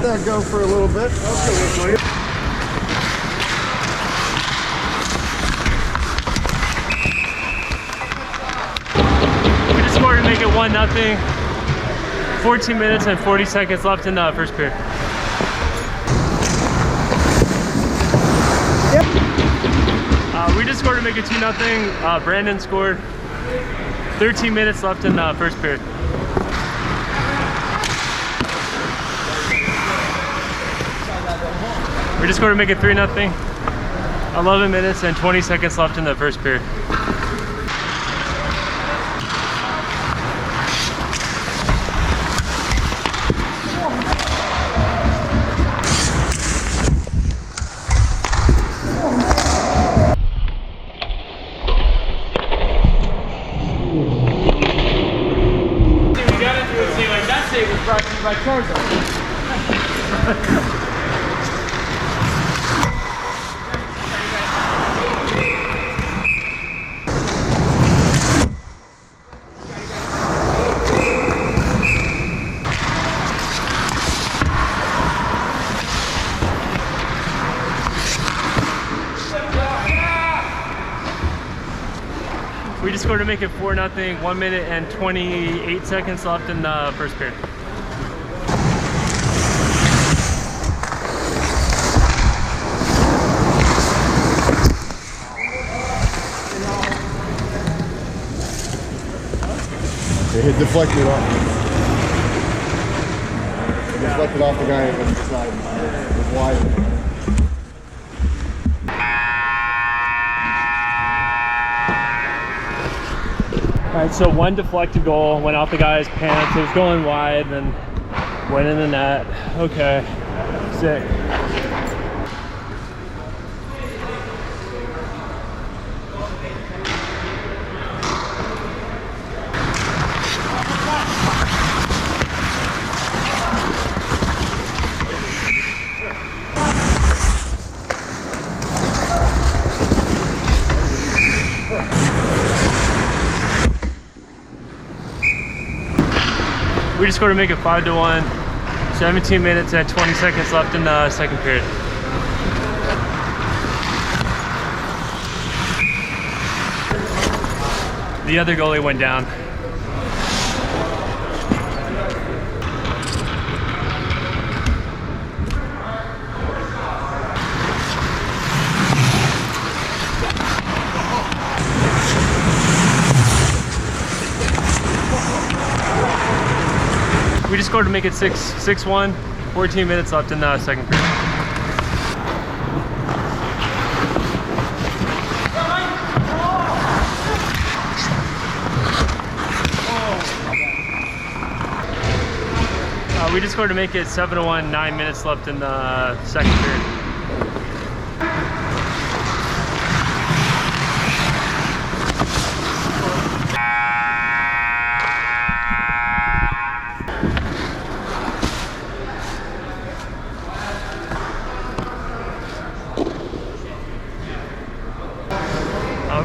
that go for a little bit. We just scored to make it 1-0. 14 minutes and 40 seconds left in the first period. We just scored to make it 2-0. Brandon scored. 13 minutes left in the first period. We just scored to make it 3-0. 11 minutes and 20 seconds left in the first period. Brought to you by Charger. We just scored to make it 4-0. 1 minute and 28 seconds left in the first period. It deflected off. It deflected off the guy on the side. It was wide. Alright, so one deflected goal, went off the guy's pants, it was going wide, then went in the net. Okay, sick. We just scored to make it 5-1. 17 minutes and 20 seconds left in the second period. The other goalie went down. We just scored to make it 6-1. 14 minutes left in the second period. We just scored to make it 7-1. 9 minutes left in the second period.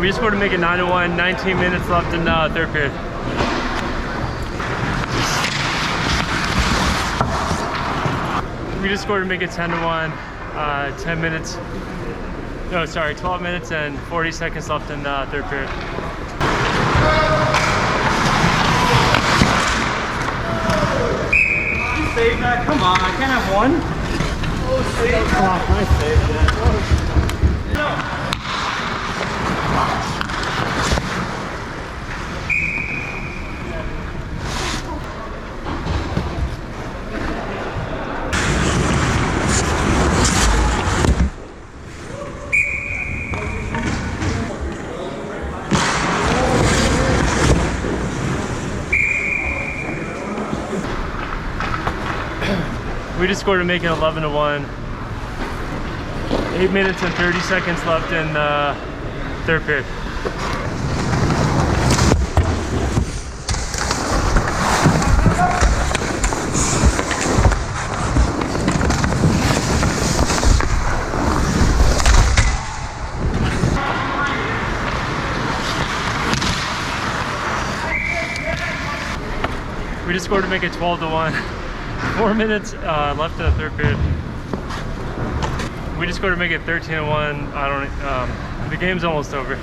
We just scored to make it 9-1, 19 minutes left in the third period. We just scored to make it 10-1, 12 minutes and 40 seconds left in the third period. You saved that? Come on, I can't have one. Oh, save. Come on, I saved that. No. We just scored to make it 11-1. 8 minutes and 30 seconds left in the third period. We just scored to make it 12-1. 4 minutes left in the third period. We just scored to make it 13-1. I don't. The game's almost over.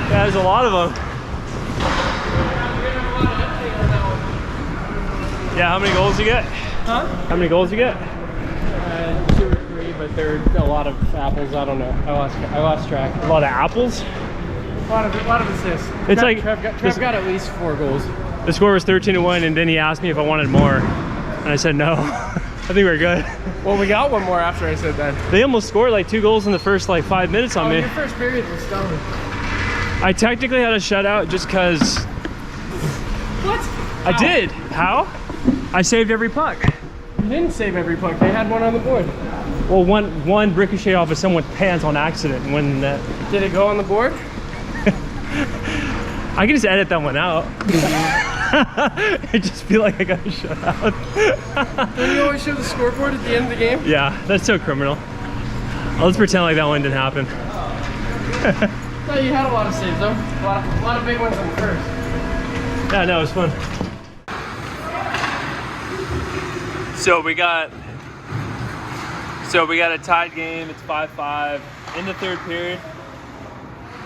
There's a lot of them. Yeah, how many goals you get? Huh? How many goals you get? 2 or 3, but there are a lot of apples. I don't know. I lost track. A lot of apples? A lot of assists. It's like Trev got at least 4 goals. the score was 13-1, and then he asked me if I wanted more, and I said no. I think we're good. Well, we got one more after I said that. They almost scored like 2 goals in the first like 5 minutes on me. Your first period was stunning. I technically had a shutout just because. What? I did. How? I saved every puck. You didn't save every puck. They had one on the board. Well, one ricocheted off of someone's pants on accident and went in the net. Did it go on the board? I can just edit that one out. I just feel like I got a shutout. Don't you always show the scoreboard at the end of the game? Yeah, that's so criminal. Let's pretend like that one didn't happen. No, you had a lot of saves though. A lot of big ones on the first. Yeah, no, it was fun. So we got a tied game. It's 5-5 in the third period.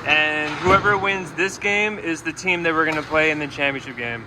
And whoever wins this game is the team that we're gonna play in the championship game.